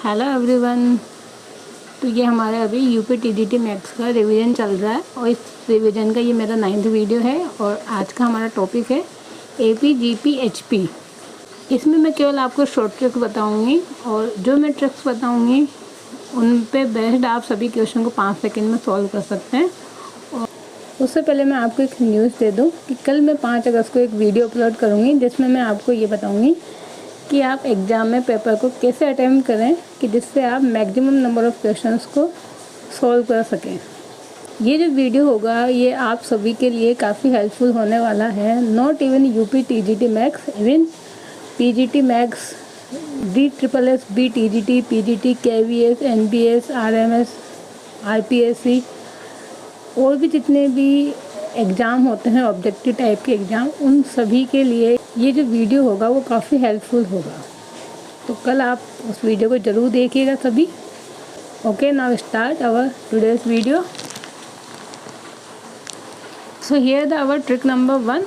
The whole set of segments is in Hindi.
Hello everyone. तो ये हमारा अभी यूपी टीजीटी मैथ्स का रिवीजन चल रहा है और इस रिवीजन का ये मेरा 9th वीडियो है और आज का हमारा टॉपिक है एपी जीपी एचपी। इसमें मैं केवल आपको शॉर्ट ट्रिक्स बताऊंगी और जो मैं ट्रिक्स बताऊंगी उन पे बेस्ड आप सभी क्वेश्चन को 5 सेकंड में सॉल्व कर सकते हैं। और उससे पहले मैं आपको एक न्यूज़ दे दूं कि कल मैं 5 अगस्त को एक वीडियो अपलोड करूँगी जिसमें मैं आपको ये बताऊँगी कि आप एग्ज़ाम में पेपर को कैसे अटेम्प्ट करें कि जिससे आप मैक्सिमम नंबर ऑफ़ क्वेश्चंस को सॉल्व कर सकें। ये जो वीडियो होगा ये आप सभी के लिए काफ़ी हेल्पफुल होने वाला है। Not even UP TGT maths, even PGT maths, DSSS B TGT, PGT, KVS, NBS, RMS, RPSC और भी जितने भी एग्ज़ाम होते हैं ऑब्जेक्टिव टाइप के एग्ज़ाम, उन सभी के लिए ये जो वीडियो होगा वो काफ़ी हेल्पफुल होगा। तो कल आप उस वीडियो को ज़रूर देखिएगा सभी। Okay, now start our today's video. So here the our trick number 1।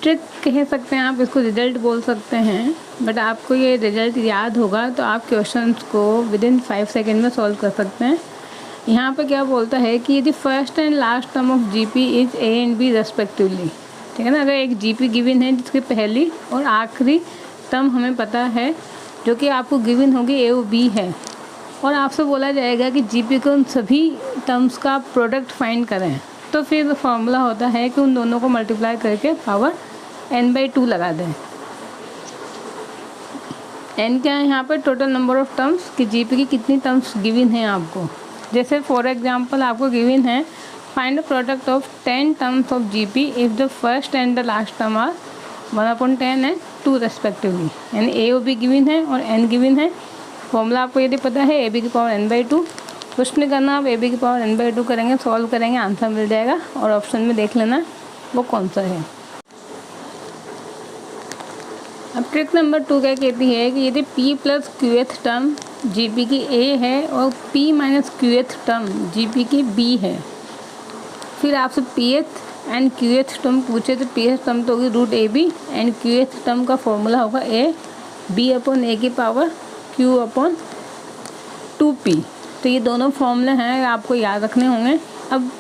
Trick कह सकते हैं आप, इसको रिजल्ट बोल सकते हैं, बट आपको ये रिजल्ट याद होगा तो आप क्वेश्चंस को विदिन 5 सेकेंड में सॉल्व कर सकते हैं। यहाँ पे क्या बोलता है कि यदि first and last term of GP is A and B respectively, ठीक है ना। अगर एक जीपी गिवन है जिसकी पहली और आखिरी टर्म हमें पता है जो कि आपको गिवन होगी ए और बी है, और आपसे बोला जाएगा कि जीपी को उन सभी टर्म्स का प्रोडक्ट फाइंड करें, तो फिर फॉर्मूला होता है कि उन दोनों को मल्टीप्लाई करके पावर n/2 लगा दें। n क्या है यहाँ पर? टोटल नंबर ऑफ टर्म्स कि जीपी की कितनी टर्म्स गिवन हैं आपको। जैसे फॉर एग्जांपल आपको गिवन है find the product of 10 terms of GP if the first and the last term are 1/10 and 2 respectively. यानी ए और बी गिवन है और n गिवन है। फॉर्मूला आपको यदि पता है ए बी की पावर n/2, कुछ नहीं करना, आप ए बी की पावर n/2 करेंगे, सॉल्व करेंगे, आंसर मिल जाएगा और ऑप्शन में देख लेना वो कौन सा है। अब ट्रिक नंबर 2 क्या कहती है कि यदि p + qth टर्म जीपी की a है और p - qth टर्म जीपी की b है, फिर आपसे pth एंड qth टर्म पूछे तो pth टर्म तो होगी √ab एंड qth टर्म का फॉर्मूला होगा a b/a की पावर q/2p। तो ये दोनों फॉर्मूले हैं, आपको याद रखने होंगे। अब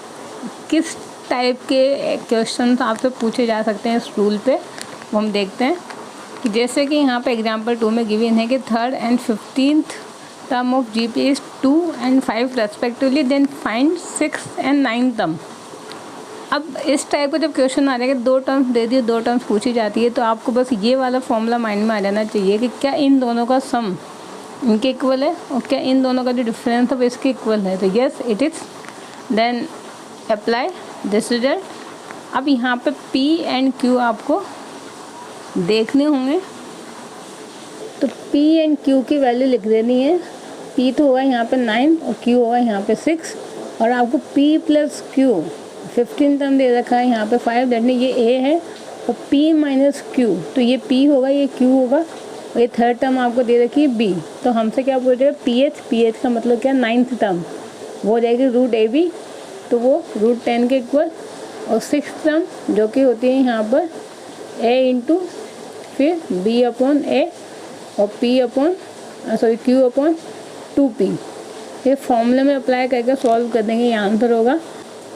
किस टाइप के क्वेश्चन आपसे पूछे जा सकते हैं इस रूल पे वो हम देखते हैं। कि जैसे कि यहाँ पे एग्जाम्पल 2 में गिवन है कि 3rd and 15th term of GP is 2 and 5 respectively, then find 6th and 9th term. अब इस टाइप का जब क्वेश्चन आ जाएगा, 2 टर्म्स दे दिए, 2 टर्म्स पूछी जाती है, तो आपको बस ये वाला फॉर्मूला माइंड में आ जाना चाहिए कि क्या इन दोनों का सम इनके इक्वल है और क्या इन दोनों का जो डिफरेंस है वो इसके इक्वल है। तो yes it is, then apply this result. अब यहाँ पे पी एंड क्यू आपको देखने होंगे, तो P एंड Q की वैल्यू लिख देनी है। P तो होगा यहाँ पे 9 और Q होगा यहाँ पे 6, और आपको P + Q 15 टर्म दे रखा है यहाँ पे 5, दैट मीन ये A है, और P - Q तो ये P होगा, ये Q होगा, और ये 3rd टर्म आपको दे रखी है B। तो हमसे क्या पूछ रहे हैं? PH का मतलब क्या? 9th टर्म वो हो जाएगी √ab, तो वो √10 के इक्वल, और 6th टर्म जो कि होती है यहाँ पर A इंटू फिर b/a और q/2p। ये फॉर्मूले में अप्लाई करके सॉल्व कर देंगे, ये आंसर होगा।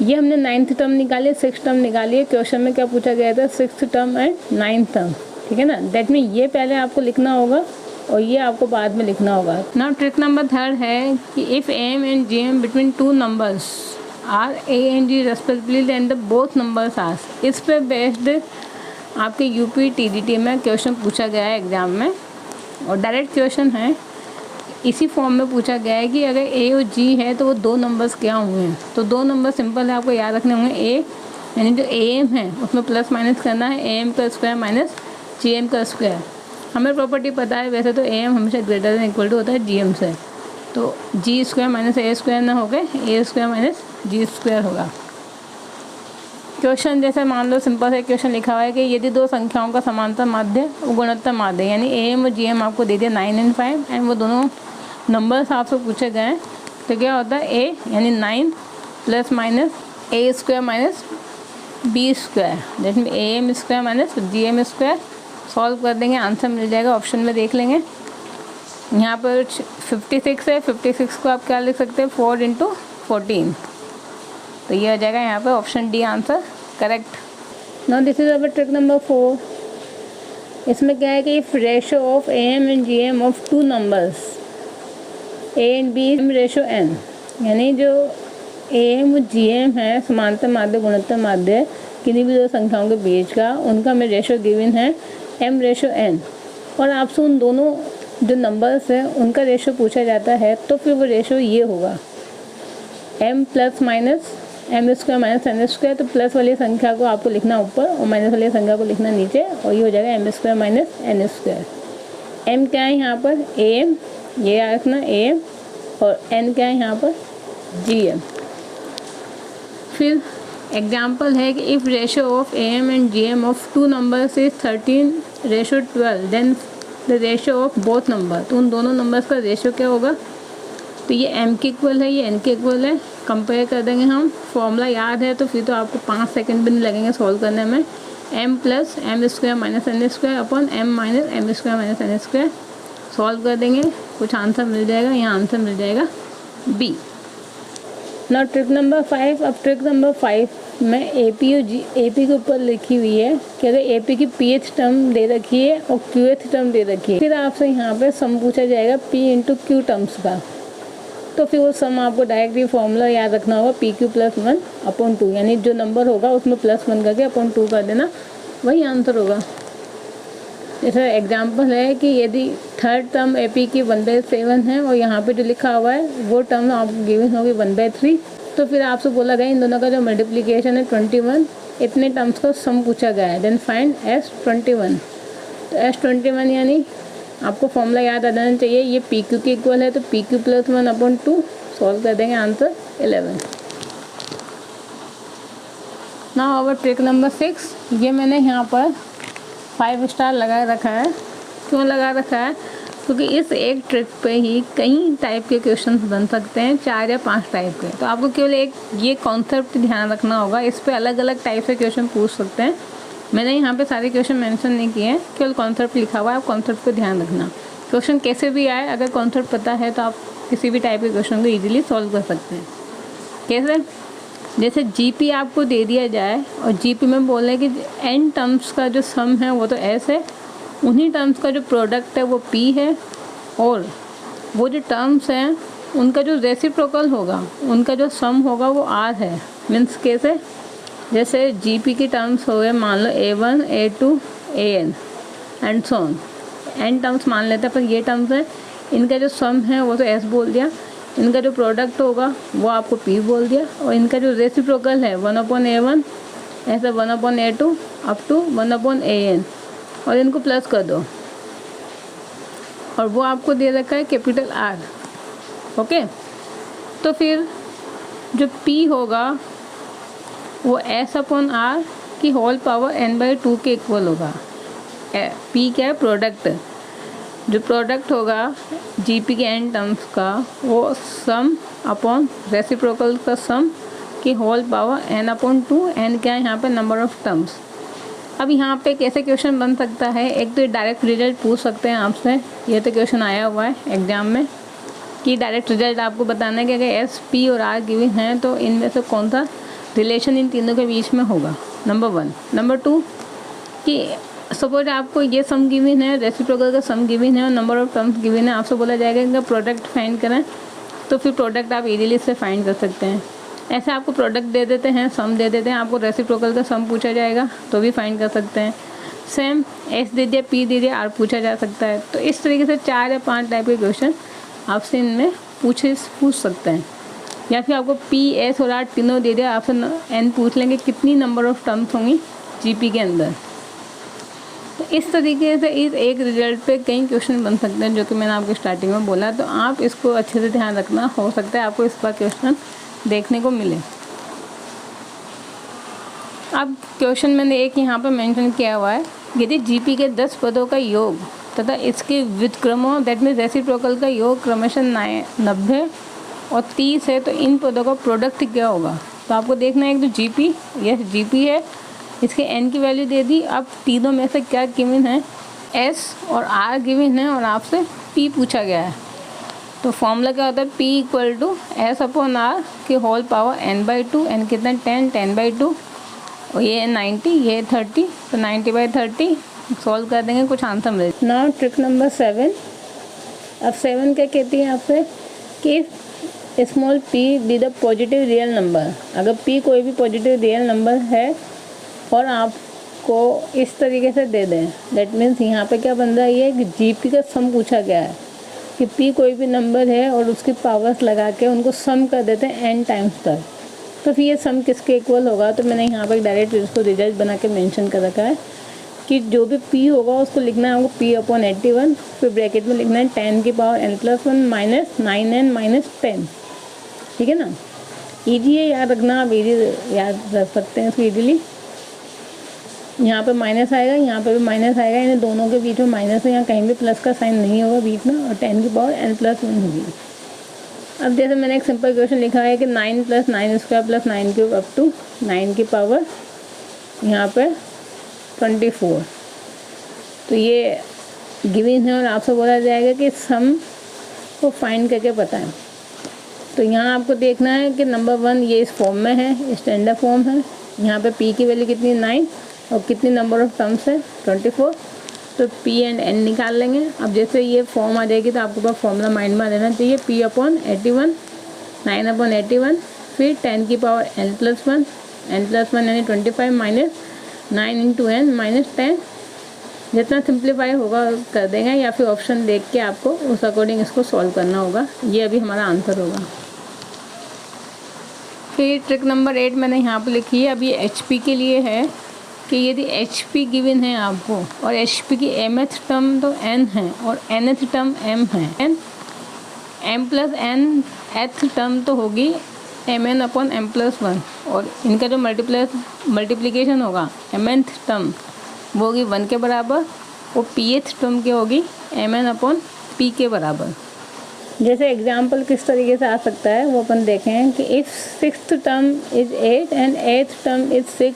ये हमने 9th टर्म निकाली, 6th टर्म निकाली है। क्वेश्चन में क्या पूछा गया था? 6th term and 9th term, ठीक है ना। दैट मीन ये पहले आपको लिखना होगा और ये आपको बाद में लिखना होगा। नाउ ट्रिक नंबर 3 है कि if am and gm between 2 numbers are a and g respectively then the both numbers are. इस पर बेस्ड आपके यूपी टीजीटी में क्वेश्चन पूछा गया है एग्ज़ाम में, और डायरेक्ट क्वेश्चन है, इसी फॉर्म में पूछा गया है कि अगर ए और जी है तो वो 2 नंबर्स क्या हुए हैं। तो 2 नंबर सिंपल है, आपको याद रखने होंगे। ए यानी जो एम है उसमें प्लस माइनस करना है, एम का स्क्वायर माइनस जी का स्क्वायर। हमें प्रॉपर्टी पता है वैसे तो एम हमेशा ग्रेटर देन इक्वल टू होता है जी से, तो जी स्क्वायर माइनस ए स्क्वायर ना होकर ए स्क्वायर माइनस जी स्क्वायर होगा। क्वेश्चन जैसे मान लो सिंपल है, क्वेश्चन लिखा हुआ है कि यदि 2 संख्याओं का समांतर माध्य और गुणोत्तर माध्य यानी am और gm आपको दे दिया 9 and 5 एंड वो दोनों नंबर्स आपसे पूछे गए हैं, तो क्या होता है a यानी 9 + a square minus b square, that mean am square minus gm square. Solve कर देंगे, आंसर मिल जाएगा, ऑप्शन में देख लेंगे। यहाँ पर 56 है, 56 को आप क्या लिख सकते हैं 4 × 14, तो ये हो जाएगा यहाँ पर option D answer correct. Now this is our trick number 4। इसमें क्या है कि if ratio of AM and GM of two numbers A and B ratio n, यानी जो AM और GM है समांतर माध्य गुणोत्तर माध्य किन्हीं भी दो संख्याओं के बीच का, उनका में रेशो गिवन है M रेशो n, और आपसे उन दोनों जो नंबर्स हैं उनका रेशो पूछा जाता है, तो फिर वो रेशो ये होगा m ± m² - n²। तो प्लस वाली संख्या को आपको लिखना ऊपर और माइनस वाली संख्या को लिखना नीचे, और ये हो जाएगा m² - n²। m क्या है यहाँ पर AM, ये याद रखना AM, और n क्या है यहाँ पर GM। फिर एग्जाम्पल है कि if ratio of AM and GM of two numbers is 13:12, then the ratio of both number, तो उन दोनों नंबर्स का रेशो क्या होगा, तो ये m के इक्वल है, ये n के इक्वल है, कंपेयर कर देंगे हम। फॉर्मूला याद है तो फिर तो आपको 5 सेकंड भी नहीं लगेंगे सॉल्व करने में। m + m² - n² upon m - m² - n², solve कर देंगे, कुछ आंसर मिल जाएगा, यहाँ आंसर मिल जाएगा B। ना ट्रिक नंबर 5। अब ट्रिक नंबर 5 में AP के ऊपर लिखी हुई है कि अगर AP की pH टर्म दे रखी है और QH टर्म दे रखी है, फिर आपसे यहाँ पे सम पूछा जाएगा P × Q टर्म्स का, तो फिर वो सम आपको डायरेक्ट ये फॉर्मूला याद रखना होगा PQ + 1/2, यानी जो नंबर होगा उसमें +1 करके 2 कर देना, वही आंसर होगा। जैसे एग्जाम्पल है कि यदि थर्ड टर्म AP की 1/7 है और यहाँ पे जो लिखा हुआ है वो टर्म आपको गिवन होगी 1/3, तो फिर आपसे बोला गया इन दोनों का जो मल्टीप्लिकेशन है 21, इतने टर्म्स का सम पूछा गया है, देन फाइंड S21। तो S21 यानी आपको फॉर्मूला याद आ जाना चाहिए, ये PQ के इक्वल है, तो PQ + 1/2, सॉल्व कर देंगे, answer 11। Now our trick number 6। ये मैंने यहाँ पर 5 स्टार लगा रखा है। क्यों लगा रखा है, क्योंकि इस एक ट्रिक पे ही कई टाइप के क्वेश्चंस बन सकते हैं, 4 या 5 टाइप के। तो आपको केवल एक ये कॉन्सेप्ट ध्यान रखना होगा, इस पे अलग अलग टाइप से क्वेश्चन पूछ सकते हैं। मैंने यहाँ पे सारे क्वेश्चन मेंशन नहीं किए हैं, केवल कॉन्सेप्ट लिखा हुआ है, आप कॉन्सेप्ट पे ध्यान रखना। क्वेश्चन कैसे भी आए, अगर कॉन्सेप्ट पता है तो आप किसी भी टाइप के क्वेश्चन को ईजिली सॉल्व कर सकते हैं। कैसे, जैसे GP आपको दे दिया जाए और GP में बोले कि n टर्म्स का जो सम है वो तो S है, उन्हीं टर्म्स का जो प्रोडक्ट है वो P है, और वो जो टर्म्स हैं उनका जो रेसिप्रोकल होगा, उनका जो सम होगा वो R है। मीन्स कैसे, जैसे GP की टर्म्स हो गए, मान लो A1 A2 AN and so on, n terms मान लेते हैं, पर ये टर्म्स हैं, इनका जो सम है वो तो S बोल दिया, इनका जो प्रोडक्ट होगा वो आपको P बोल दिया, और इनका जो रेसिप्रोकल है 1/A1 ऐसा 1/A2 अप टू 1/AN, और इनको प्लस कर दो, और वो आपको दे रखा है कैपिटल R। ओके, तो फिर जो P होगा वो S/R की होल पावर n/2 के इक्वल होगा। P क्या है, प्रोडक्ट, जो प्रोडक्ट होगा GP के n टर्म्स का वो सम अपॉन रेसिप्रोकल का सम की होल पावर n/2, n क्या है यहाँ पे, नंबर ऑफ टर्म्स। अब यहाँ पे कैसे क्वेश्चन बन सकता है, एक तो डायरेक्ट रिजल्ट पूछ सकते हैं आपसे, ये तो क्वेश्चन आया हुआ है एग्जाम में कि डायरेक्ट रिजल्ट आपको बताना है कि अगर S, P और R गिवन हैं तो इनमें से कौन सा रिलेशन इन तीनों के बीच में होगा, नंबर 1। नंबर 2 कि सपोज आपको ये सम गिवन है, रेसिप्रोकल का सम गिवन है और नंबर ऑफ टर्म्स गिवन है, आपसे बोला जाएगा इनका प्रोडक्ट फाइंड करें, तो फिर प्रोडक्ट आप इजीली से फाइंड कर सकते हैं। ऐसे आपको प्रोडक्ट दे देते हैं, सम दे देते हैं, आपको रेसिप्रोकल का सम पूछा जाएगा तो भी फाइंड कर सकते हैं। सेम S दे दिया, P दे दिया, R पूछा जा सकता है। तो इस तरीके से 4 या 5 टाइप के क्वेश्चन आपसे इनमें पूछ सकते हैं। या फिर आपको P, S और R तीनों दे दिया, आपसे n पूछ लेंगे कितनी नंबर ऑफ टर्म्स होंगी GP के अंदर। तो इस तरीके से इस एक रिजल्ट पे कई क्वेश्चन बन सकते हैं, जो कि मैंने आपको स्टार्टिंग में बोला। तो आप इसको अच्छे से ध्यान रखना, हो सकता है आपको इस बार क्वेश्चन देखने को मिले। अब क्वेश्चन मैंने एक यहाँ पर मेंशन किया हुआ है, यदि GP के 10 पदों का योग तथा इसके व्युत्क्रमों दैट मीन्स रेसिप्रोकल का योग क्रमशः 90 और 30 है, तो इन पदों का प्रोडक्ट क्या होगा। तो आपको देखना है, एक तो GP, यस GP है, इसके n की वैल्यू दे दी। अब तीनों में से क्या गिवन है, S और R गिवन है और आपसे P पी पूछा गया है, तो फॉर्मूला क्या होता है, P equal to S upon R की होल पावर n/2, n कितना 10/2, और ये 90, ये 30, तो 90/30 सॉल्व कर देंगे, कुछ आंसर मिले। Now trick number 7। अब 7 क्या कहती है आपसे कि small p be the positive real number. अगर p कोई भी पॉजिटिव रियल नंबर है और आपको इस तरीके से दे दें, दैट मीन्स यहाँ पे क्या बन रहा है, ये जीपी का सम पूछा गया है कि p कोई भी नंबर है और उसकी पावर्स लगा के उनको सम कर देते हैं n टाइम्स तक, तो फिर ये सम किसके इक्वल होगा। तो मैंने यहाँ पर डायरेक्ट इसको रिजल्ट बना के मेंशन कर रखा है कि जो भी p होगा उसको लिखना है आपको p/81, फिर ब्रैकेट में लिखना है 10 की power n+1 minus 9n minus 10, ठीक है ना। ईजी है याद रखना, आप इजी याद रख सकते हैं इसको ईजीली। यहाँ पे माइनस आएगा, यहाँ पे भी माइनस आएगा, इन दोनों के बीच में माइनस है, यहाँ कहीं भी प्लस का साइन नहीं होगा बीच में, और 10 की पावर n+1 होगी। अब जैसे मैंने एक सिंपल क्वेश्चन लिखा है कि 9 + 9² + 9³ अप टू 9 की पावर यहाँ पे 24, तो ये गिवन है और आपसे बोला जाएगा कि सम को फाइंड करके बताएं। तो यहाँ आपको देखना है कि नंबर 1 ये इस फॉर्म में है, स्टैंडर्ड फॉर्म है। यहाँ पे p की वैल्यू कितनी 9 और कितनी नंबर ऑफ टर्म्स है 24, तो p एंड n निकाल लेंगे। अब जैसे ये फॉर्म आ जाएगी तो आपको पास फॉर्मूला माइंड में आ देना चाहिए, p/81, 9/81, फिर 10 की पावर n+1, n+1 यानी 25 माइनस 9 × n माइनस 10, जितना सिंप्लीफाई होगा कर देंगे, या फिर ऑप्शन देख के आपको उस अकॉर्डिंग इसको सॉल्व करना होगा। ये अभी हमारा आंसर होगा। फिर ट्रिक नंबर 8 मैंने यहाँ पर लिखी है। अब ये HP के लिए है कि यदि HP गिवन है आपको और HP की mth टर्म तो n है और nth टर्म m है, m+n th टर्म तो होगी mn/m+1, और इनका जो मल्टीप्लिकेशन होगा mnth टर्म वो होगी 1 के बराबर, और pth टर्म क्या होगी mn/p के बराबर। जैसे एग्जाम्पल किस तरीके से आ सकता है वो अपन देखें कि if 6th term is 8 and 8th term is 6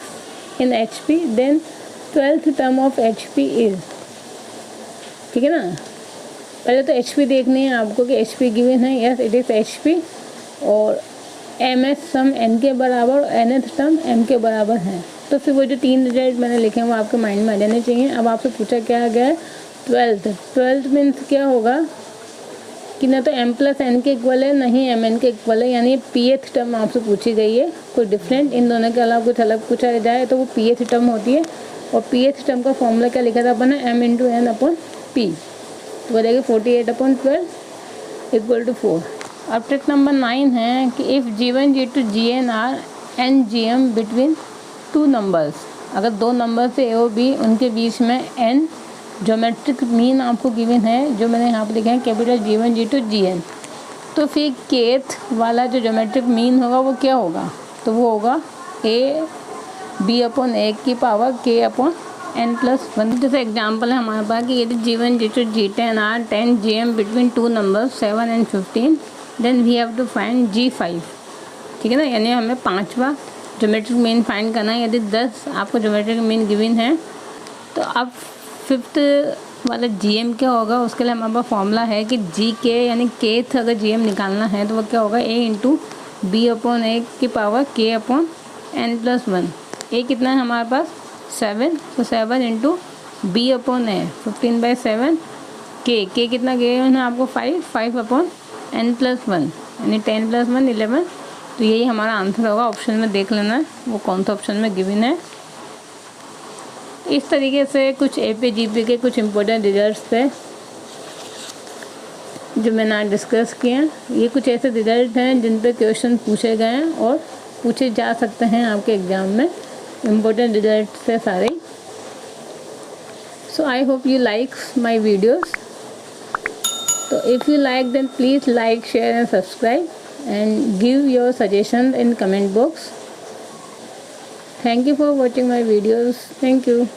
in HP, then 12th term of HP is, ठीक है ना। पहले तो HP देखनी है आपको कि HP गिवन है, यस इट इज़ HP, और MS सम n के बराबर और nth टर्म m के बराबर है। तो फिर वो जो 3 रिजल्ट मैंने लिखे हैं वो आपके माइंड में आ जाने चाहिए। अब आपसे पूछा क्या गया है 12th मीन्स क्या होगा कि ना तो m+n के इक्वल है, ना ही mn के इक्वल है, यानी pth टर्म आपसे पूछी गई है। कोई डिफरेंट इन दोनों के अलावा कुछ अलग पूछा जाए तो वो pth टर्म होती है, और pth टर्म का फॉर्मूला क्या लिखा था अपन ने, m × n/p, तो बनेगा 48/12 = 4। अब ट्रिक नंबर 9 है कि if g1 g2 gn are n gm between 2 numbers, अगर 2 नंबर से a और b उनके बीच में n ज्योमेट्रिक मीन आपको गिवन है, जो मैंने यहाँ पर लिखा है कैपिटल G1 G2 Gn, तो फिर kth वाला जो ज्योमेट्रिक मीन होगा वो क्या होगा, तो वो होगा a/b/a की पावर k/n+1। जैसे एग्जांपल है हमारे पास कि यदि G1 G2 G10 are 10 Gm between 2 numbers 7 and 15, then we have to find G5, ठीक है ना, यानी हमें 5वां ज्योमेट्रिक मीन फाइंड करना है। यदि 10 आपको ज्योमेट्रिक मीन गिवन है तो अब 5th वाला GM क्या होगा, उसके लिए हमारे पास फॉर्मूला है कि GK यानी kth अगर GM निकालना है तो वो क्या होगा a × b/a की पावर k/n+1। a कितना है हमारे पास 7, तो 7 × b/a 15/7, k कितना गिवन है आपको 5/n+1 यानी 10+1 11, तो यही हमारा आंसर होगा। ऑप्शन में देख लेना है वो कौन सा ऑप्शन में गिवन है। इस तरीके से कुछ AP GP के कुछ इम्पोर्टेंट रिजल्ट्स थे जो मैंने आज डिस्कस किए हैं। ये कुछ ऐसे रिजल्ट हैं जिन पे क्वेश्चन पूछे गए हैं और पूछे जा सकते हैं आपके एग्ज़ाम में। इम्पोर्टेंट रिजल्ट थे सारे। So I hope you like my videos. तो if you like then please like share and subscribe and give your suggestions in comment box. Thank you for watching my videos. Thank you.